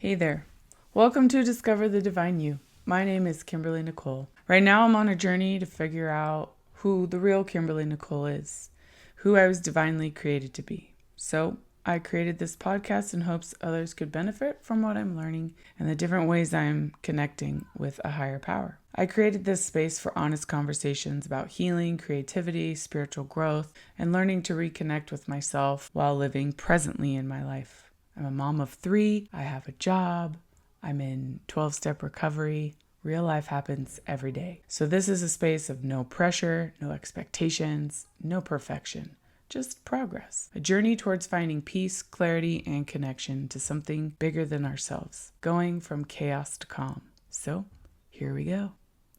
Hey there. Welcome to Discover the Divine You. My name is Kimberly Nicole. Right now I'm on a journey to figure out who the real Kimberly Nicole is, who I was divinely created to be. So I created this podcast in hopes others could benefit from what I'm learning and the different ways I'm connecting with a higher power. I created this space for honest conversations about healing, creativity, spiritual growth, and learning to reconnect with myself while living presently in my life. I'm a mom of 3. I have a job. I'm in 12-step recovery. Real life happens every day. So this is a space of no pressure, no expectations, no perfection, just progress. A journey towards finding peace, clarity, and connection to something bigger than ourselves, going from chaos to calm. So here we go.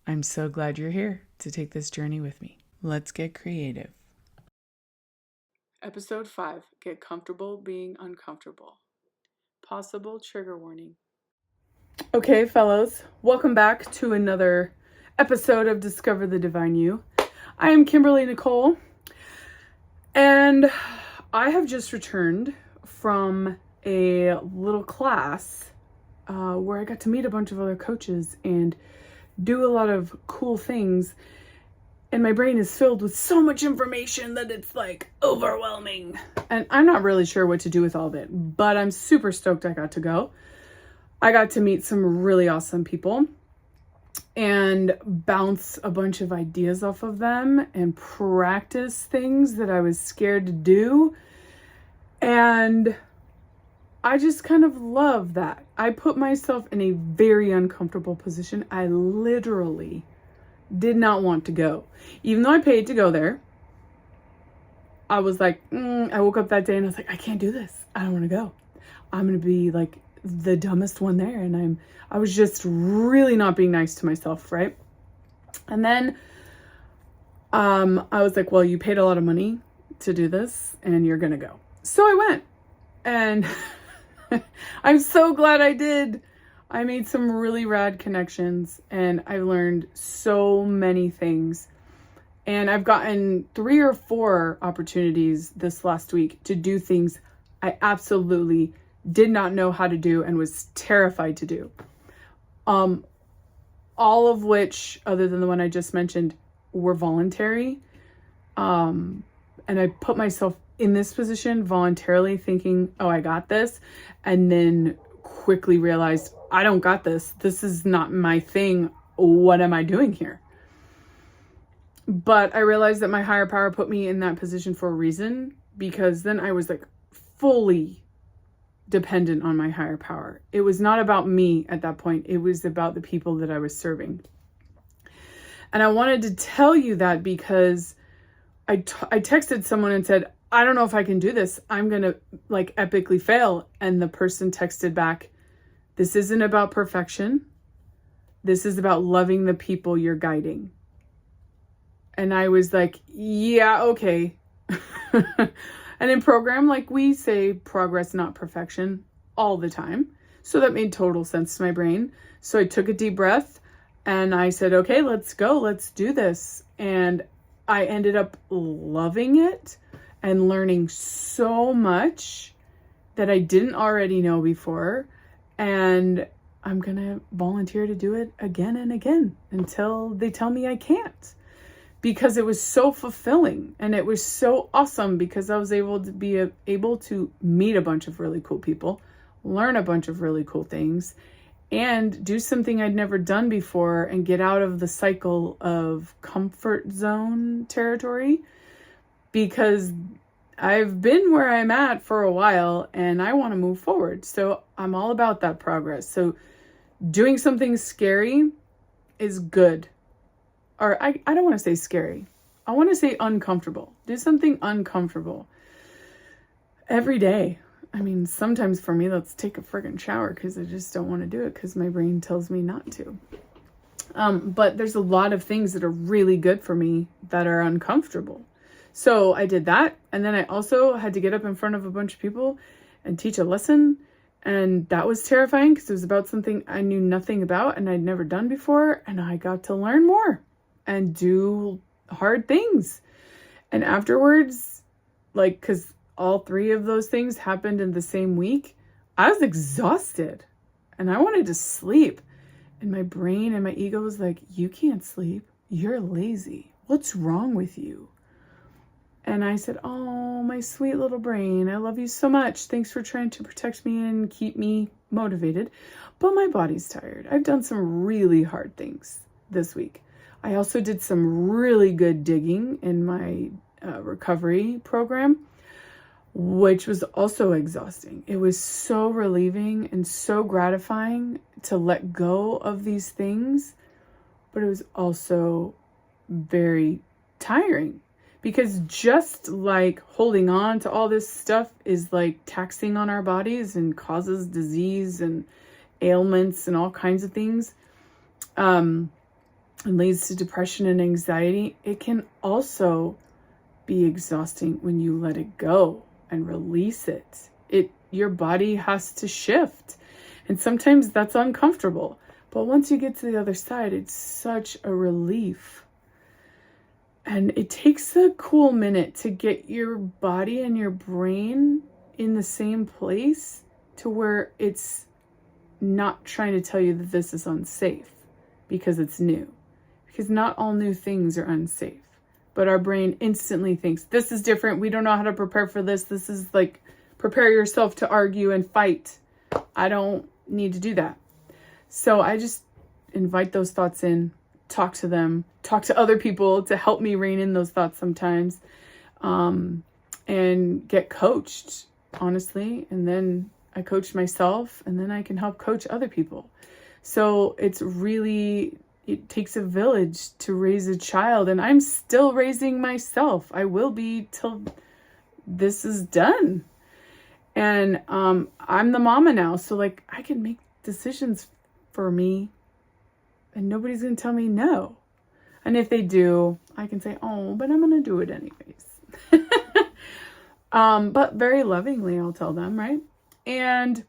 I'm so glad you're here to take this journey with me. Let's get creative. Episode 5, Get Comfortable Being Uncomfortable. Possible trigger warning. Okay, fellows, welcome back to another episode of Discover the Divine You. I am Kimberly Nicole, and I have just returned from a little class where I got to meet a bunch of other coaches and do a lot of cool things. And my brain is filled with so much information that it's like overwhelming. And I'm not really sure what to do with all of it, but I'm super stoked I got to go. I got to meet some really awesome people and bounce a bunch of ideas off of them and practice things that I was scared to do. And I just kind of love that. I put myself in a very uncomfortable position. I literally did not want to go. Even though I paid to go there, I was like, I woke up that day and I was like, I can't do this. I don't want to go. I'm going to be like the dumbest one there. And I was just really not being nice to myself, right? And then I was like, well, you paid a lot of money to do this and you're going to go. So I went, and I'm so glad I did. I made some really rad connections and I learned so many things. And I've gotten 3 or 4 opportunities this last week to do things I absolutely did not know how to do and was terrified to do. All of which, other than the one I just mentioned, were voluntary. And I put myself in this position voluntarily thinking, oh, I got this. And then quickly realized, I don't got this. This is not my thing. What am I doing here? But I realized that my higher power put me in that position for a reason, because then I was like fully dependent on my higher power. It was not about me at that point. It was about the people that I was serving. And I wanted to tell you that because I texted someone and said, I don't know if I can do this. I'm going to like epically fail. And the person texted back, this isn't about perfection. This is about loving the people you're guiding. And I was like, yeah, okay. And in program, like we say progress, not perfection all the time. So that made total sense to my brain. So I took a deep breath and I said, okay, let's go. Let's do this. And I ended up loving it and learning so much that I didn't already know before. And I'm going to volunteer to do it again and again until they tell me I can't, because it was so fulfilling and it was so awesome, because I was able to meet a bunch of really cool people, learn a bunch of really cool things, and do something I'd never done before and get out of the cycle of comfort zone territory, because I've been where I'm at for a while and I want to move forward. So I'm all about that progress. So doing something scary is good. Or I don't want to say scary. I want to say uncomfortable. Do something uncomfortable every day. I mean, sometimes for me, let's take a friggin' shower because I just don't want to do it because my brain tells me not to. But there's a lot of things that are really good for me that are uncomfortable. So I did that. And then I also had to get up in front of a bunch of people and teach a lesson. And that was terrifying because it was about something I knew nothing about and I'd never done before. And I got to learn more and do hard things. And afterwards, because all 3 of those things happened in the same week, I was exhausted. And I wanted to sleep. And my brain and my ego was like, you can't sleep. You're lazy. What's wrong with you? And I said, oh, my sweet little brain, I love you so much. Thanks for trying to protect me and keep me motivated. But my body's tired. I've done some really hard things this week. I also did some really good digging in my recovery program, which was also exhausting. It was so relieving and so gratifying to let go of these things, but it was also very tiring. Because just like holding on to all this stuff is like taxing on our bodies and causes disease and ailments and all kinds of things, and leads to depression and anxiety, it can also be exhausting when you let it go and release it. Your body has to shift. And sometimes that's uncomfortable. But once you get to the other side, it's such a relief. And it takes a cool minute to get your body and your brain in the same place to where it's not trying to tell you that this is unsafe because it's new. Because not all new things are unsafe. But our brain instantly thinks, this is different. We don't know how to prepare for this. This is like, prepare yourself to argue and fight. I don't need to do that. So I just invite those thoughts in. Talk to them, talk to other people to help me rein in those thoughts sometimes, and get coached, honestly. And then I coach myself, and then I can help coach other people. So it takes a village to raise a child, and I'm still raising myself. I will be till this is done. And I'm the mama now, so like I can make decisions for me. And nobody's going to tell me no. And if they do, I can say, oh, but I'm going to do it anyways. But very lovingly, I'll tell them, right? And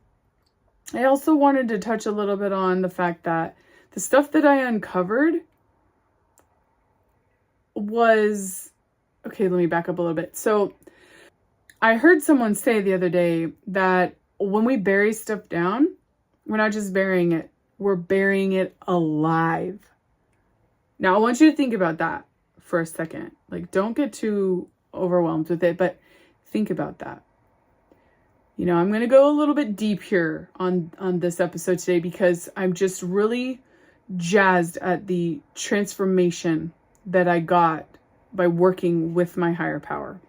I also wanted to touch a little bit on the fact that the stuff that I uncovered was... Okay, let me back up a little bit. So I heard someone say the other day that when we bury stuff down, we're not just burying it. We're burying it alive. Now, I want you to think about that for a second. Like, don't get too overwhelmed with it, but think about that. You know, I'm going to go a little bit deep here on this episode today because I'm just really jazzed at the transformation that I got by working with my higher power.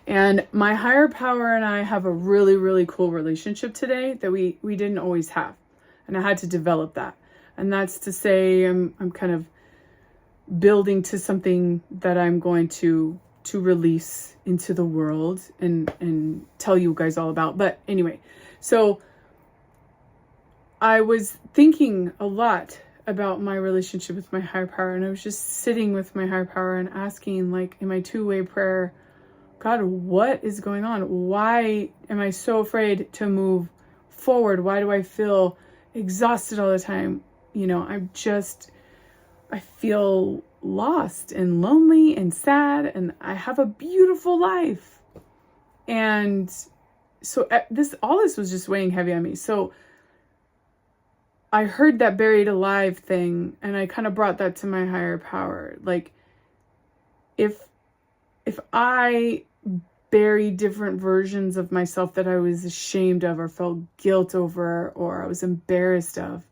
And my higher power and I have a really, really cool relationship today that we didn't always have. And I had to develop that. And that's to say I'm kind of building to something that I'm going to release into the world and tell you guys all about. But anyway, so I was thinking a lot about my relationship with my higher power. And I was just sitting with my higher power and asking, like, in my two-way prayer, God, what is going on? Why am I so afraid to move forward? Why do I feel exhausted all the time? You know, I feel lost and lonely and sad, and I have a beautiful life. And so all this was just weighing heavy on me. So I heard that buried alive thing, and I kind of brought that to my higher power. Like, if I bury different versions of myself that I was ashamed of or felt guilt over or I was embarrassed of,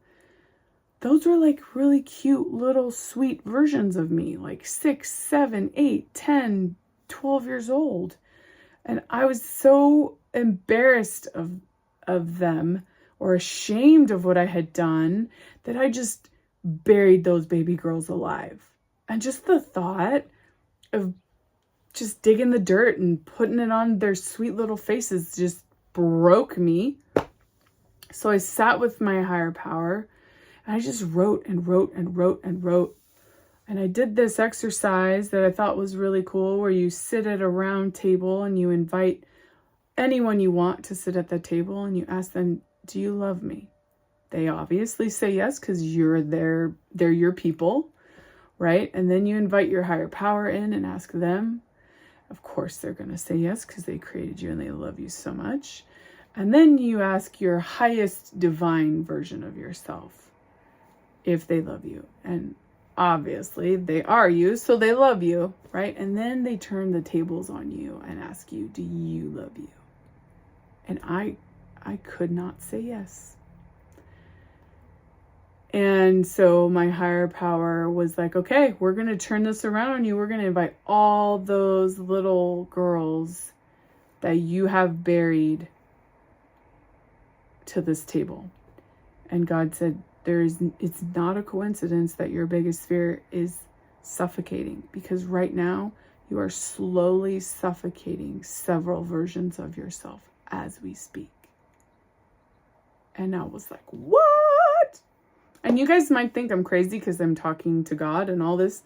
those were like really cute little sweet versions of me, like 6, 7, 8, 10, 12 years old. And I was so embarrassed of them or ashamed of what I had done that I just buried those baby girls alive. And just the thought of just digging the dirt and putting it on their sweet little faces just broke me. So I sat with my higher power and I just wrote and wrote and wrote and wrote. And I did this exercise that I thought was really cool where you sit at a round table and you invite anyone you want to sit at the table and you ask them, do you love me? They obviously say yes because they're your people, right? And then you invite your higher power in and ask them. Of course, they're going to say yes because they created you and they love you so much. And then you ask your highest divine version of yourself if they love you. And obviously they are you, so they love you, right? And then they turn the tables on you and ask you, do you love you? And I could not say yes. And so my higher power was like, okay, we're going to turn this around on you. We're going to invite all those little girls that you have buried to this table. And God said, it's not a coincidence that your biggest fear is suffocating, because right now you are slowly suffocating several versions of yourself as we speak. And I was like, what? And you guys might think I'm crazy because I'm talking to God and all this,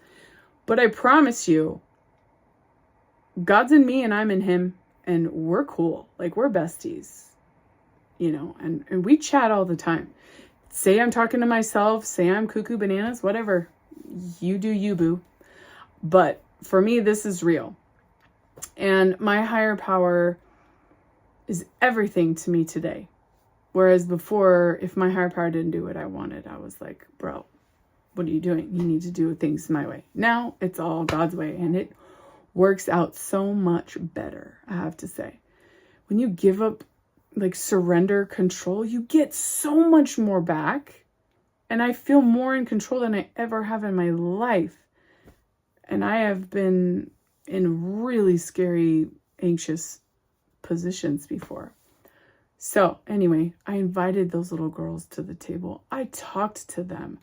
but I promise you, God's in me and I'm in him, and we're cool. Like, we're besties, and we chat all the time. Say I'm talking to myself, say I'm cuckoo bananas, whatever. You do you, boo. But for me, this is real. And my higher power is everything to me today. Whereas before, if my higher power didn't do what I wanted, I was like, bro, what are you doing? You need to do things my way. Now it's all God's way, and it works out so much better, I have to say. When you give up, surrender control, you get so much more back. And I feel more in control than I ever have in my life. And I have been in really scary, anxious positions before. So anyway, I invited those little girls to the table. I talked to them.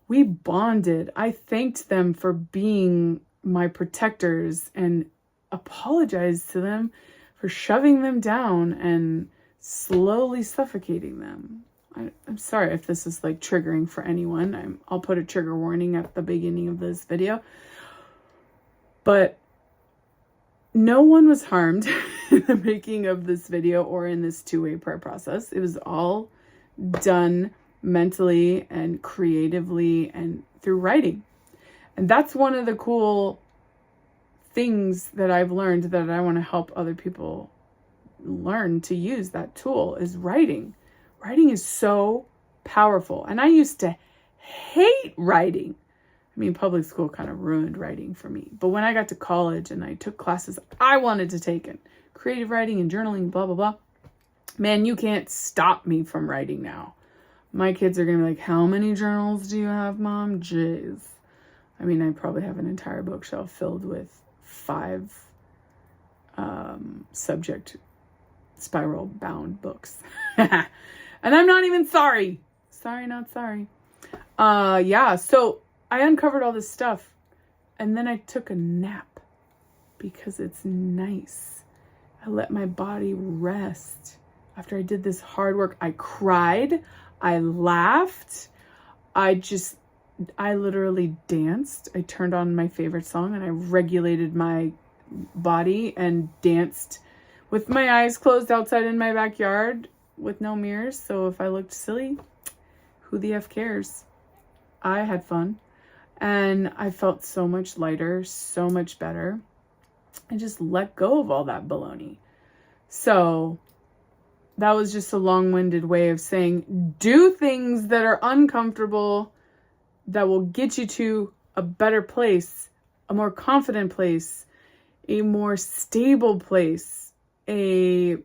We bonded. I thanked them for being my protectors and apologized to them for shoving them down and slowly suffocating them. I'm sorry if this is triggering for anyone. I'll put a trigger warning at the beginning of this video. But no one was harmed in the making of this video or in this two-way prayer process. It was all done mentally and creatively and through writing. And that's one of the cool things that I've learned that I want to help other people learn to use. That tool is writing. Writing is so powerful. And I used to hate writing. I mean, public school kind of ruined writing for me. But when I got to college and I took classes I wanted to take, and creative writing and journaling, blah, blah, blah, man, you can't stop me from writing now. My kids are going to be like, how many journals do you have, Mom? Jeez. I mean, I probably have an entire bookshelf filled with 5 subject spiral bound books. And I'm not even sorry. Sorry, not sorry. Yeah, so I uncovered all this stuff, and then I took a nap because it's nice. I let my body rest. After I did this hard work, I cried, I laughed, I literally danced. I turned on my favorite song and I regulated my body and danced with my eyes closed outside in my backyard with no mirrors. So if I looked silly, who the F cares? I had fun. And I felt so much lighter, so much better. I just let go of all that baloney. So that was just a long-winded way of saying, do things that are uncomfortable, that will get you to a better place, a more confident place, a more stable place, a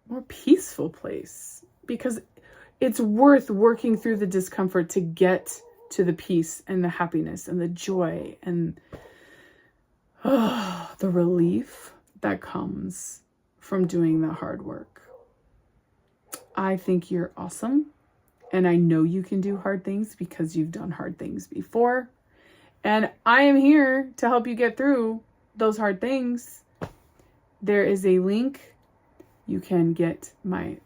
more peaceful place. Because it's worth working through the discomfort to get to the peace and the happiness and the joy and the relief that comes from doing the hard work. I think you're awesome. And I know you can do hard things because you've done hard things before. And I am here to help you get through those hard things. There is a link. You can get my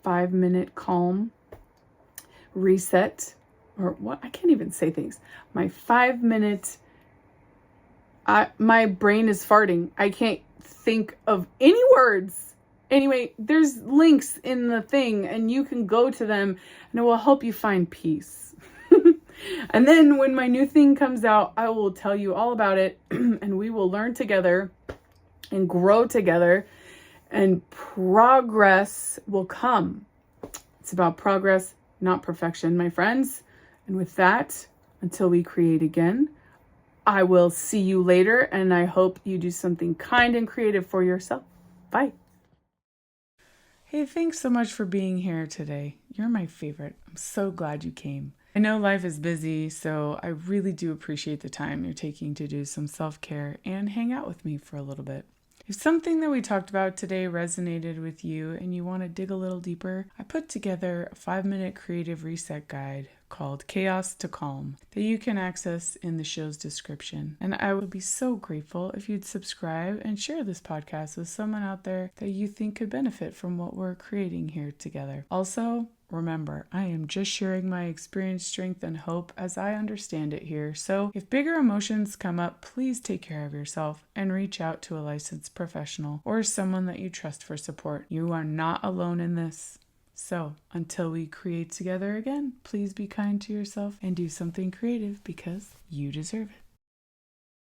5-minute calm reset, or what? I can't even say things. My 5-minute, my brain is farting. I can't think of any words. Anyway, there's links in the thing and you can go to them and it will help you find peace. And then when my new thing comes out, I will tell you all about it and we will learn together and grow together and progress will come. It's about progress, not perfection, my friends. And with that, until we create again, I will see you later, and I hope you do something kind and creative for yourself. Bye. Hey, thanks so much for being here today. You're my favorite. I'm so glad you came. I know life is busy, so I really do appreciate the time you're taking to do some self-care and hang out with me for a little bit. If something that we talked about today resonated with you and you want to dig a little deeper, I put together a 5-minute creative reset guide called Chaos to Calm that you can access in the show's description. And I would be so grateful if you'd subscribe and share this podcast with someone out there that you think could benefit from what we're creating here together. Also, remember, I am just sharing my experience, strength, and hope as I understand it here. So if bigger emotions come up, please take care of yourself and reach out to a licensed professional or someone that you trust for support. You are not alone in this. So until we create together again, please be kind to yourself and do something creative because you deserve it.